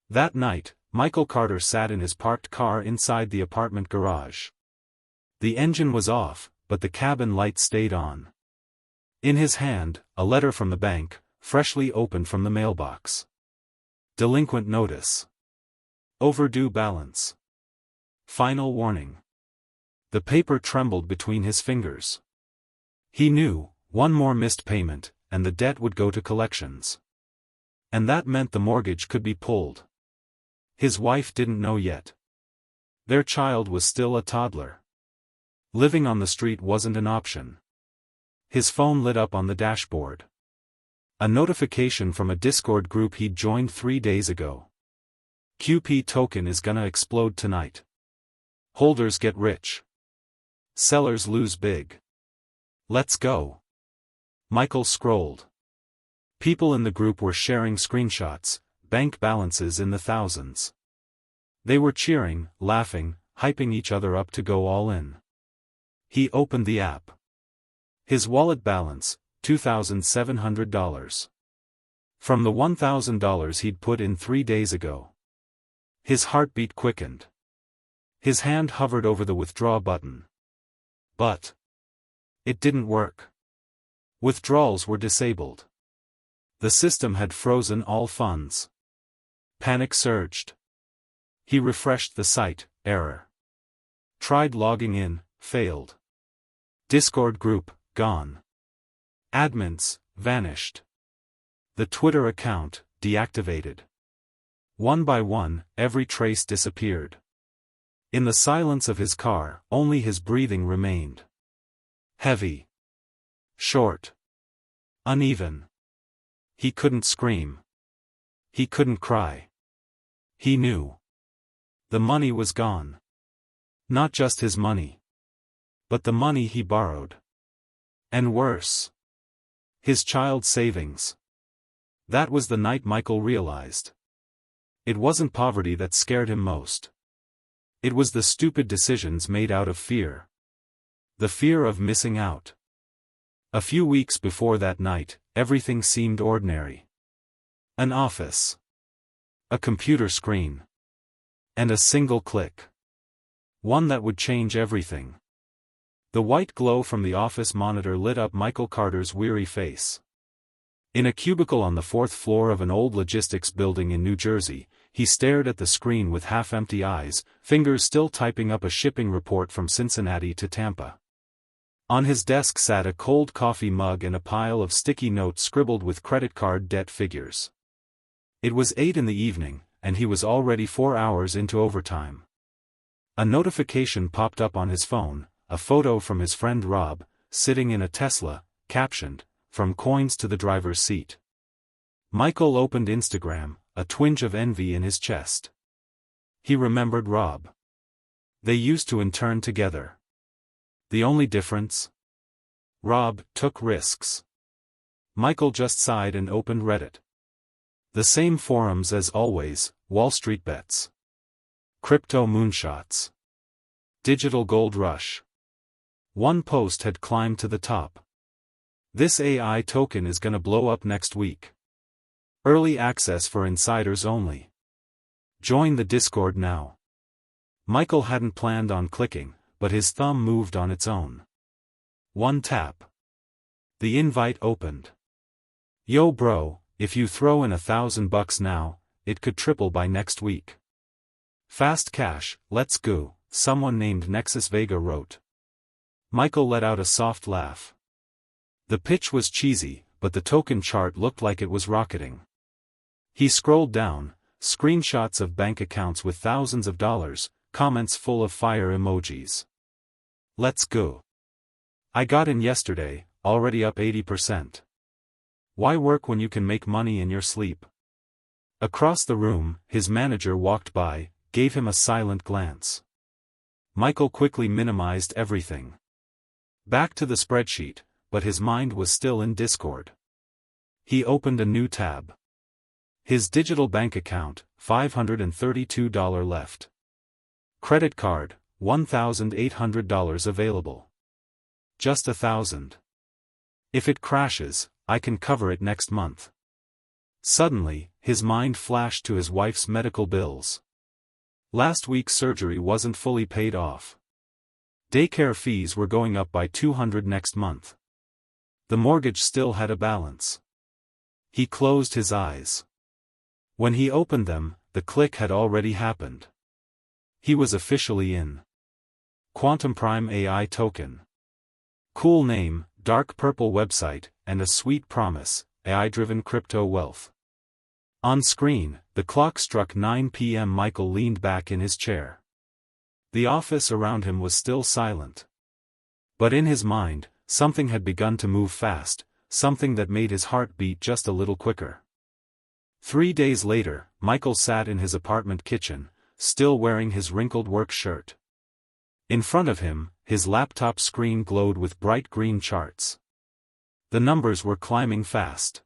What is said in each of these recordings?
That night, Michael Carter sat in his parked car inside the apartment garage. The engine was off, but the cabin light stayed on. In his hand, a letter from the bank, freshly opened from the mailbox. Delinquent notice. Overdue balance. Final warning. The paper trembled between his fingers. He knew, one more missed payment, and the debt would go to collections. And that meant the mortgage could be pulled. His wife didn't know yet. Their child was still a toddler. Living on the street wasn't an option. His phone lit up on the dashboard. A notification from a Discord group he'd joined 3 days ago. QP token is gonna explode tonight. Holders get rich. Sellers lose big. Let's go. Michael scrolled. People in the group were sharing screenshots, bank balances in the thousands. They were cheering, laughing, hyping each other up to go all in. He opened the app. His wallet balance, $2,700. From the $1,000 he'd put in 3 days ago. His heartbeat quickened. His hand hovered over the withdraw button. But it didn't work. Withdrawals were disabled. The system had frozen all funds. Panic surged. He refreshed the site, error. Tried logging in, failed. Discord group, gone. Admins, vanished. The Twitter account, deactivated. One by one, every trace disappeared. In the silence of his car, only his breathing remained. Heavy. Short. Uneven. He couldn't scream. He couldn't cry. He knew. The money was gone. Not just his money. But the money he borrowed. And worse. His child's savings. That was the night Michael realized. It wasn't poverty that scared him most. It was the stupid decisions made out of fear. The fear of missing out. A few weeks before that night, everything seemed ordinary. An office. A computer screen. And a single click. One that would change everything. The white glow from the office monitor lit up Michael Carter's weary face. In a cubicle on the 4th floor of an old logistics building in New Jersey, he stared at the screen with half-empty eyes, fingers still typing up a shipping report from Cincinnati to Tampa. On his desk sat a cold coffee mug and a pile of sticky notes scribbled with credit card debt figures. It was 8 in the evening, and he was already 4 hours into overtime. A notification popped up on his phone, a photo from his friend Rob, sitting in a Tesla, captioned, "From coins to the driver's seat." Michael opened Instagram, a twinge of envy in his chest. He remembered Rob. They used to intern together. The only difference? Rob took risks. Michael just sighed and opened Reddit. The same forums as always, Wall Street bets. Crypto moonshots. Digital gold rush. One post had climbed to the top. This AI token is gonna blow up next week. Early access for insiders only. Join the Discord now. Michael hadn't planned on clicking, but his thumb moved on its own. One tap. The invite opened. Yo bro, if you throw in $1,000 now, it could triple by next week. Fast cash, let's go, someone named Nexus Vega wrote. Michael let out a soft laugh. The pitch was cheesy, but the token chart looked like it was rocketing. He scrolled down, screenshots of bank accounts with thousands of dollars, comments full of fire emojis. Let's go. I got in yesterday, already up 80%. Why work when you can make money in your sleep? Across the room, his manager walked by, gave him a silent glance. Michael quickly minimized everything. Back to the spreadsheet, but his mind was still in Discord. He opened a new tab. His digital bank account, $532 left. Credit card, $1,800 available. Just $1,000. If it crashes, I can cover it next month. Suddenly, his mind flashed to his wife's medical bills. Last week's surgery wasn't fully paid off. Daycare fees were going up by $200 next month. The mortgage still had a balance. He closed his eyes. When he opened them, the click had already happened. He was officially in. Quantum Prime AI token. Cool name, dark purple website, and a sweet promise, AI-driven crypto wealth. On screen, the clock struck 9 p.m. Michael leaned back in his chair. The office around him was still silent. But in his mind, something had begun to move fast, something that made his heart beat just a little quicker. 3 days later, Michael sat in his apartment kitchen, still wearing his wrinkled work shirt. In front of him, his laptop screen glowed with bright green charts. The numbers were climbing fast.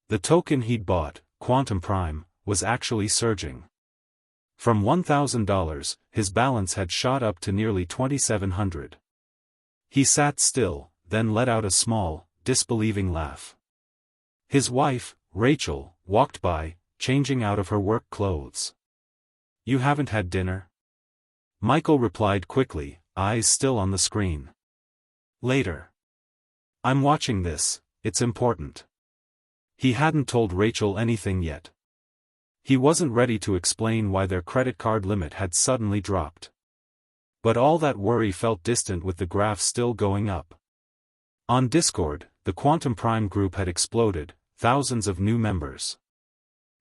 The token he'd bought, Quantum Prime, was actually surging. From $1,000, his balance had shot up to nearly $2,700. He sat still, then let out a small, disbelieving laugh. His wife, Rachel, walked by, changing out of her work clothes. "You haven't had dinner?" Michael replied quickly, eyes still on the screen. "Later. I'm watching this, it's important." He hadn't told Rachel anything yet. He wasn't ready to explain why their credit card limit had suddenly dropped. But all that worry felt distant with the graph still going up. On Discord, the Quantum Prime group had exploded, thousands of new members.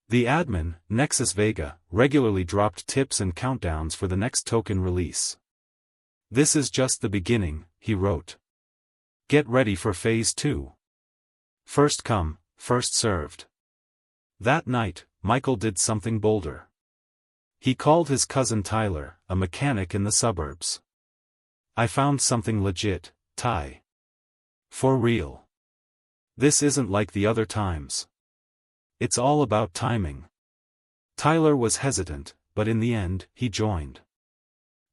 The admin, Nexus Vega, regularly dropped tips and countdowns for the next token release. "This is just the beginning," he wrote. "Get ready for Phase 2. First come, first served." That night, Michael did something bolder. He called his cousin Tyler, a mechanic in the suburbs. "I found something legit, Ty. For real. This isn't like the other times. It's all about timing." Tyler was hesitant, but in the end, he joined.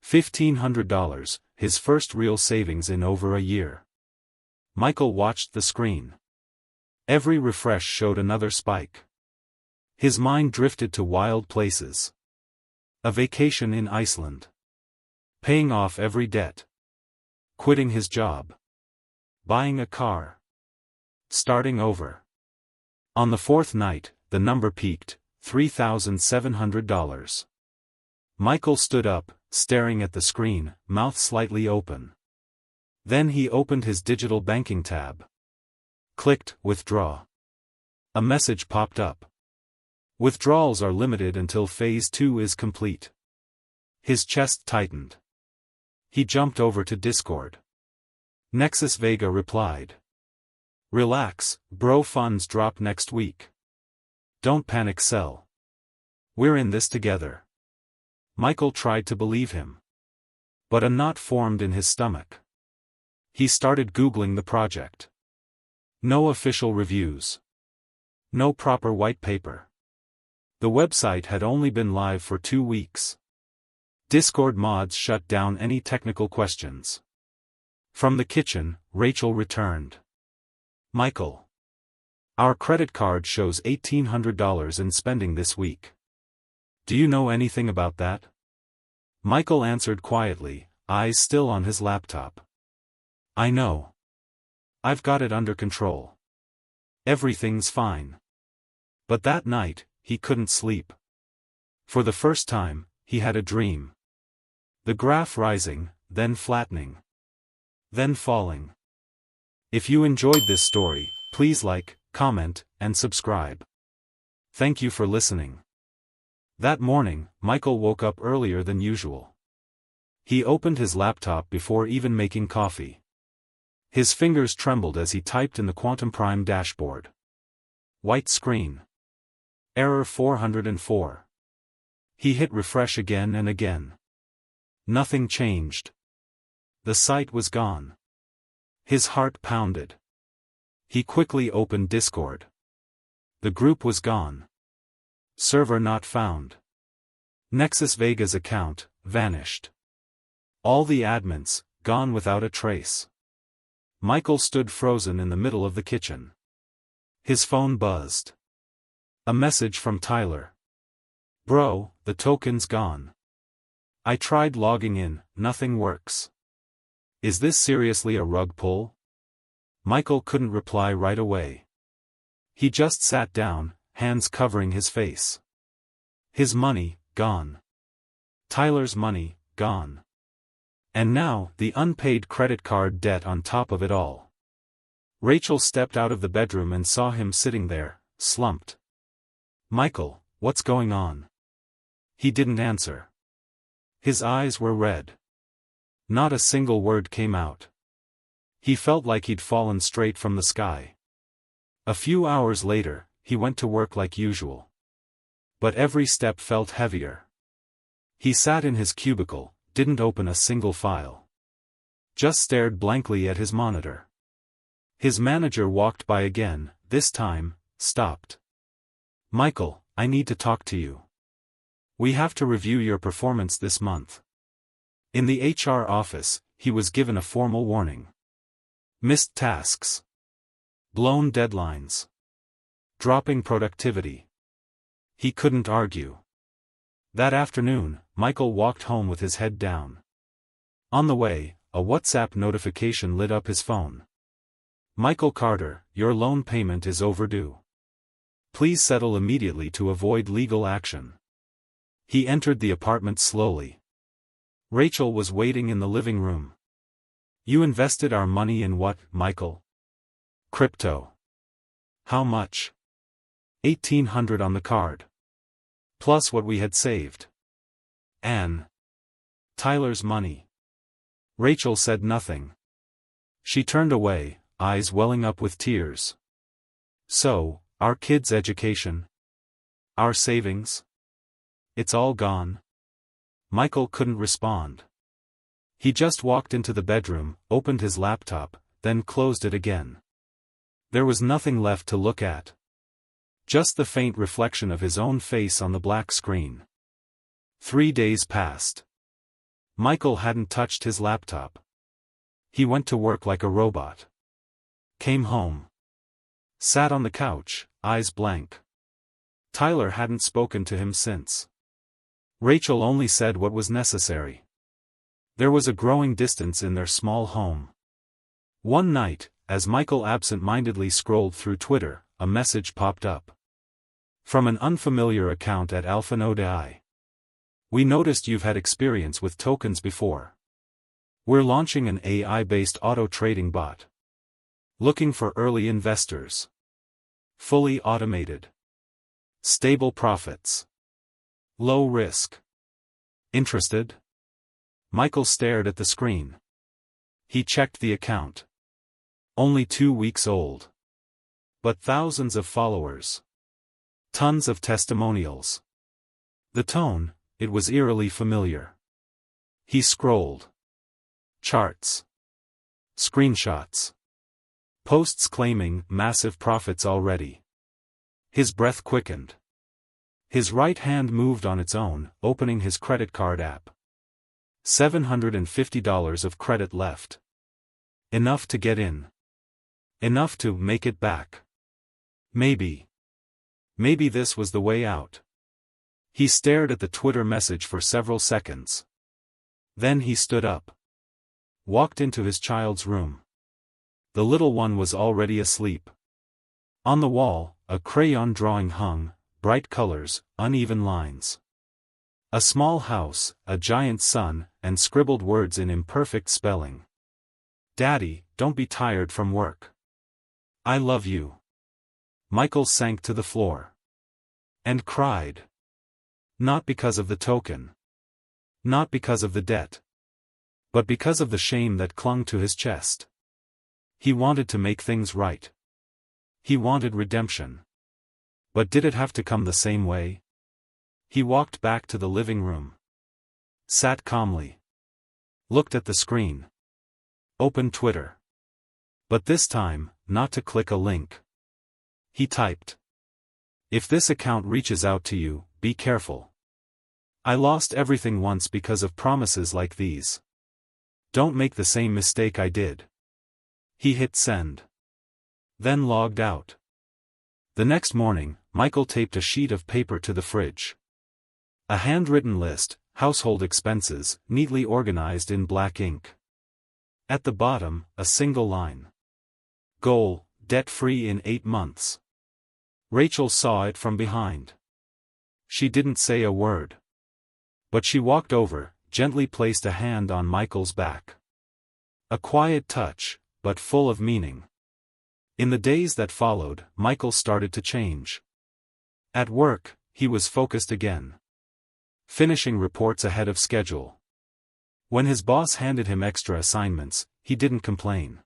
$1,500, his first real savings in over a year. Michael watched the screen. Every refresh showed another spike. His mind drifted to wild places. A vacation in Iceland. Paying off every debt. Quitting his job. Buying a car. Starting over. On the fourth night, the number peaked, $3,700. Michael stood up, staring at the screen, mouth slightly open. Then he opened his digital banking tab. Clicked Withdraw. A message popped up. Withdrawals are limited until Phase 2 is complete. His chest tightened. He jumped over to Discord. Nexus Vega replied. "Relax, bro, funds drop next week. Don't panic, sell. We're in this together." Michael tried to believe him. But a knot formed in his stomach. He started Googling the project. No official reviews. No proper white paper. The website had only been live for 2 weeks. Discord mods shut down any technical questions. From the kitchen, Rachel returned. "Michael. Our credit card shows $1,800 in spending this week. Do you know anything about that?" Michael answered quietly, eyes still on his laptop. "I know. I've got it under control. Everything's fine." But that night, he couldn't sleep. For the first time, he had a dream. The graph rising, then flattening. Then falling. If you enjoyed this story, please like, comment, and subscribe. Thank you for listening. That morning, Michael woke up earlier than usual. He opened his laptop before even making coffee. His fingers trembled as he typed in the Quantum Prime dashboard. White screen. Error 404. He hit refresh again and again. Nothing changed. The site was gone. His heart pounded. He quickly opened Discord. The group was gone. Server not found. Nexus Vega's account vanished. All the admins gone without a trace. Michael stood frozen in the middle of the kitchen. His phone buzzed. A message from Tyler. Bro, the token's gone. I tried logging in, nothing works. Is this seriously a rug pull? Michael couldn't reply right away. He just sat down, hands covering his face. His money, gone. Tyler's money, gone. And now, the unpaid credit card debt on top of it all. Rachel stepped out of the bedroom and saw him sitting there, slumped. Michael, what's going on? He didn't answer. His eyes were red. Not a single word came out. He felt like he'd fallen straight from the sky. A few hours later, he went to work like usual. But every step felt heavier. He sat in his cubicle, didn't open a single file. Just stared blankly at his monitor. His manager walked by again, this time, stopped. Michael, I need to talk to you. We have to review your performance this month. In the HR office, he was given a formal warning. Missed tasks. Blown deadlines. Dropping productivity. He couldn't argue. That afternoon, Michael walked home with his head down. On the way, a WhatsApp notification lit up his phone. Michael Carter, your loan payment is overdue. Please settle immediately to avoid legal action. He entered the apartment slowly. Rachel was waiting in the living room. You invested our money in what, Michael? Crypto. How much? $1,800 on the card. Plus what we had saved. Anne. Tyler's money. Rachel said nothing. She turned away, eyes welling up with tears. So, our kids' education? Our savings? It's all gone? Michael couldn't respond. He just walked into the bedroom, opened his laptop, then closed it again. There was nothing left to look at. Just the faint reflection of his own face on the black screen. 3 days passed. Michael hadn't touched his laptop. He went to work like a robot. Came home. Sat on the couch, eyes blank. Tyler hadn't spoken to him since. Rachel only said what was necessary. There was a growing distance in their small home. One night, as Michael absent-mindedly scrolled through Twitter, a message popped up. From an unfamiliar account at Alpha Node AI. We noticed you've had experience with tokens before. We're launching an AI-based auto-trading bot. Looking for early investors. Fully automated. Stable profits. Low risk. Interested? Michael stared at the screen. He checked the account. Only 2 weeks old. But thousands of followers. Tons of testimonials. The tone, it was eerily familiar. He scrolled. Charts. Screenshots. Posts claiming massive profits already. His breath quickened. His right hand moved on its own, opening his credit card app. $750 of credit left. Enough to get in. Enough to make it back. Maybe. Maybe this was the way out. He stared at the Twitter message for several seconds. Then he stood up. Walked into his child's room. The little one was already asleep. On the wall, a crayon drawing hung, bright colors, uneven lines. A small house, a giant sun, and scribbled words in imperfect spelling. Daddy, don't be tired from work. I love you. Michael sank to the floor. And cried. Not because of the token. Not because of the debt. But because of the shame that clung to his chest. He wanted to make things right. He wanted redemption. But did it have to come the same way? He walked back to the living room. Sat calmly. Looked at the screen. Opened Twitter. But this time, not to click a link. He typed. If this account reaches out to you, be careful. I lost everything once because of promises like these. Don't make the same mistake I did. He hit send. Then logged out. The next morning, Michael taped a sheet of paper to the fridge. A handwritten list, household expenses, neatly organized in black ink. At the bottom, a single line. Goal, debt-free in 8 months. Rachel saw it from behind. She didn't say a word. But she walked over, gently placed a hand on Michael's back. A quiet touch, but full of meaning. In the days that followed, Michael started to change. At work, he was focused again. Finishing reports ahead of schedule. When his boss handed him extra assignments, he didn't complain.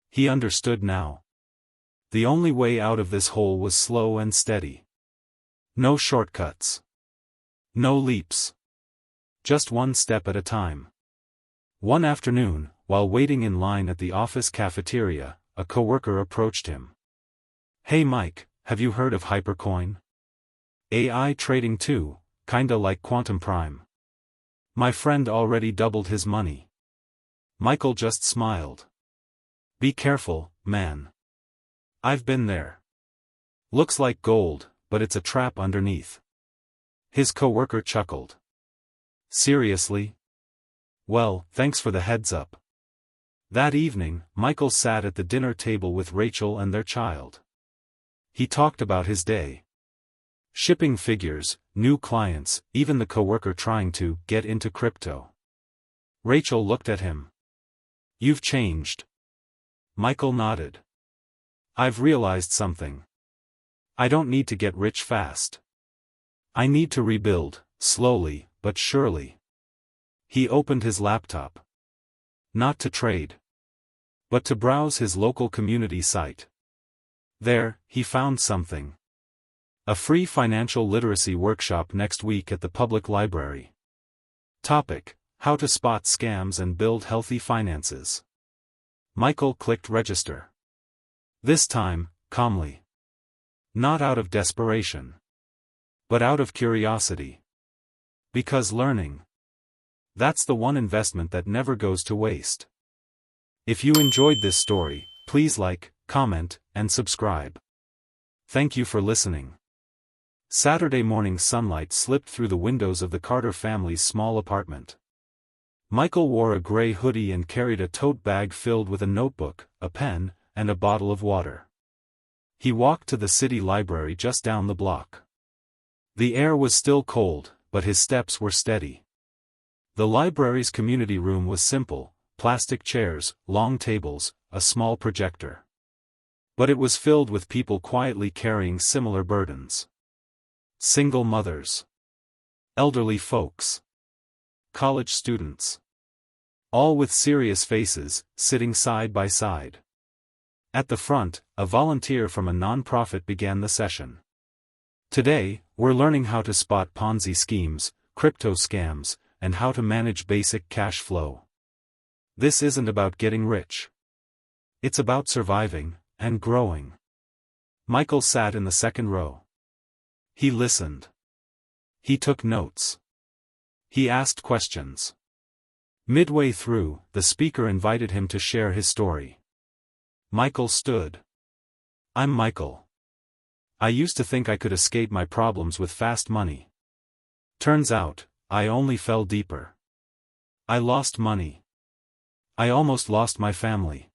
He understood now. The only way out of this hole was slow and steady. No shortcuts. No leaps. Just one step at a time. One afternoon, while waiting in line at the office cafeteria, a coworker approached him. "Hey Mike, have you heard of Hypercoin? AI trading too, kinda like Quantum Prime. My friend already doubled his money." Michael just smiled. "Be careful, man. I've been there. Looks like gold, but it's a trap underneath." His coworker chuckled. "Seriously? Well, thanks for the heads up." That evening, Michael sat at the dinner table with Rachel and their child. He talked about his day. Shipping figures, new clients, even the coworker trying to get into crypto. Rachel looked at him. "You've changed." Michael nodded. "I've realized something. I don't need to get rich fast. I need to rebuild, slowly, but surely." He opened his laptop. Not to trade, but to browse his local community site. There, he found something. A free financial literacy workshop next week at the public library. Topic: How to spot scams and build healthy finances. Michael clicked register. This time, calmly. Not out of desperation, but out of curiosity. Because learning, that's the one investment that never goes to waste. If you enjoyed this story, please like, comment, and subscribe. Thank you for listening. Saturday morning sunlight slipped through the windows of the Carter family's small apartment. Michael wore a gray hoodie and carried a tote bag filled with a notebook, a pen, and a bottle of water. He walked to the city library just down the block. The air was still cold, but his steps were steady. The library's community room was simple: plastic chairs, long tables, a small projector. But it was filled with people quietly carrying similar burdens. Single mothers. Elderly folks. College students. All with serious faces, sitting side by side. At the front, a volunteer from a nonprofit began the session. "Today, we're learning how to spot Ponzi schemes, crypto scams, and how to manage basic cash flow. This isn't about getting rich. It's about surviving, and growing." Michael sat in the second row. He listened. He took notes. He asked questions. Midway through, the speaker invited him to share his story. Michael stood. "I'm Michael. I used to think I could escape my problems with fast money. Turns out, I only fell deeper. I lost money. I almost lost my family.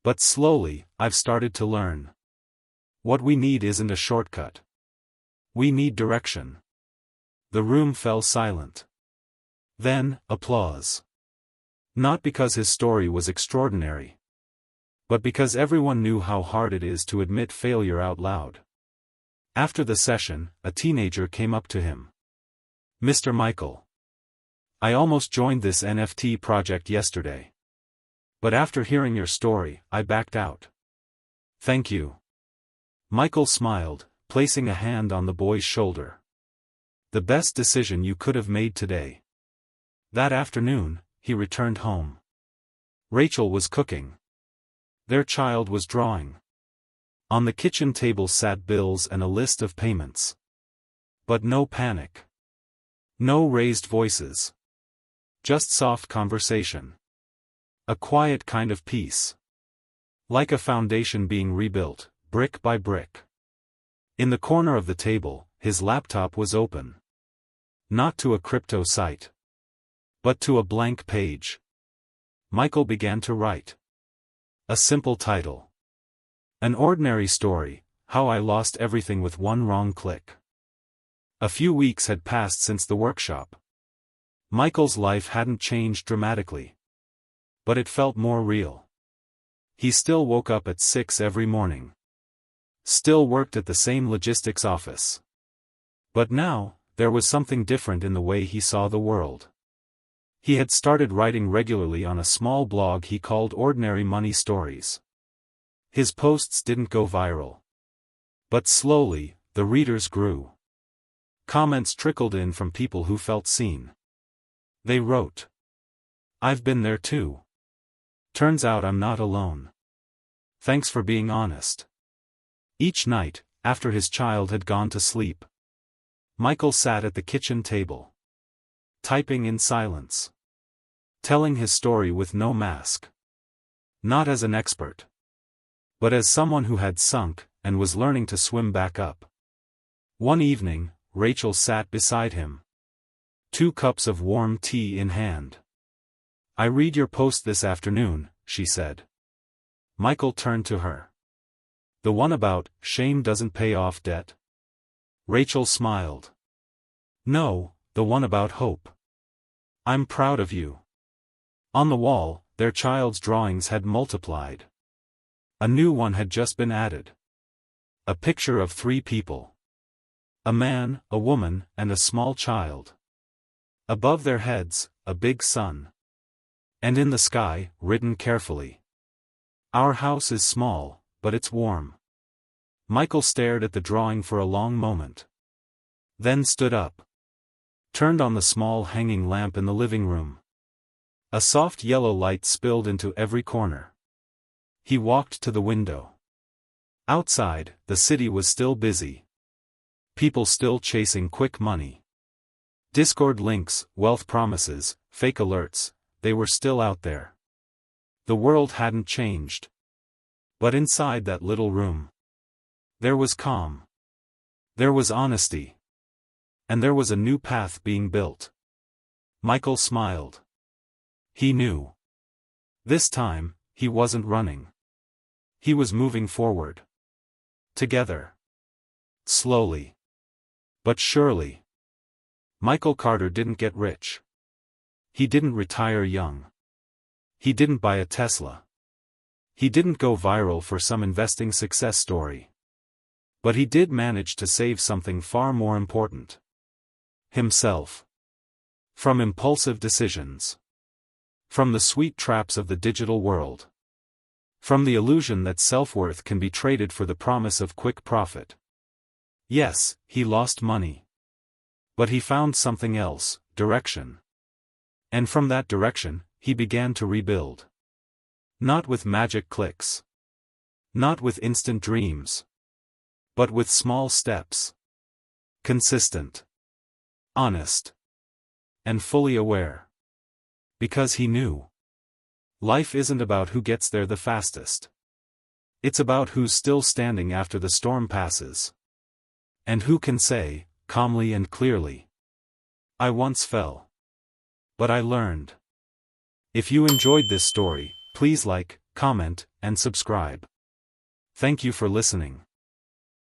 But slowly, I've started to learn. What we need isn't a shortcut. We need direction." The room fell silent. Then, applause. Not because his story was extraordinary, but because everyone knew how hard it is to admit failure out loud. After the session, a teenager came up to him. "Mr. Michael. I almost joined this NFT project yesterday. But after hearing your story, I backed out. Thank you." Michael smiled, placing a hand on the boy's shoulder. "The best decision you could have made today." That afternoon, he returned home. Rachel was cooking. Their child was drawing. On the kitchen table sat bills and a list of payments. But no panic. No raised voices. Just soft conversation. A quiet kind of peace. Like a foundation being rebuilt, brick by brick. In the corner of the table, his laptop was open. Not to a crypto site, but to a blank page. Michael began to write. A simple title. An ordinary story, how I lost everything with one wrong click. A few weeks had passed since the workshop. Michael's life hadn't changed dramatically. But it felt more real. He still woke up at 6 every morning. Still worked at the same logistics office. But now, there was something different in the way he saw the world. He had started writing regularly on a small blog he called Ordinary Money Stories. His posts didn't go viral. But slowly, the readers grew. Comments trickled in from people who felt seen. They wrote, "I've been there too. Turns out I'm not alone. Thanks for being honest." Each night, after his child had gone to sleep, Michael sat at the kitchen table, typing in silence, telling his story with no mask. Not as an expert, but as someone who had sunk, and was learning to swim back up. One evening, Rachel sat beside him. 2 cups of warm tea in hand. "I read your post this afternoon," she said. Michael turned to her. "The one about, shame doesn't pay off debt?" Rachel smiled. "No, the one about hope. I'm proud of you." On the wall, their child's drawings had multiplied. A new one had just been added. A picture of 3 people. A man, a woman, and a small child. Above their heads, a big sun. And in the sky, written carefully, "Our house is small, but it's warm." Michael stared at the drawing for a long moment. Then stood up. Turned on the small hanging lamp in the living room. A soft yellow light spilled into every corner. He walked to the window. Outside, the city was still busy. People still chasing quick money. Discord links, wealth promises, fake alerts, they were still out there. The world hadn't changed. But inside that little room, there was calm. There was honesty. And there was a new path being built. Michael smiled. He knew. This time, he wasn't running. He was moving forward. Together. Slowly. But surely. Michael Carter didn't get rich. He didn't retire young. He didn't buy a Tesla. He didn't go viral for some investing success story. But he did manage to save something far more important. Himself. From impulsive decisions. From the sweet traps of the digital world. From the illusion that self-worth can be traded for the promise of quick profit. Yes, he lost money. But he found something else, direction. And from that direction, he began to rebuild. Not with magic clicks. Not with instant dreams. But with small steps. Consistent. Honest. And fully aware. Because he knew. Life isn't about who gets there the fastest. It's about who's still standing after the storm passes. And who can say, calmly and clearly, "I once fell. But I learned." If you enjoyed this story, please like, comment, and subscribe. Thank you for listening.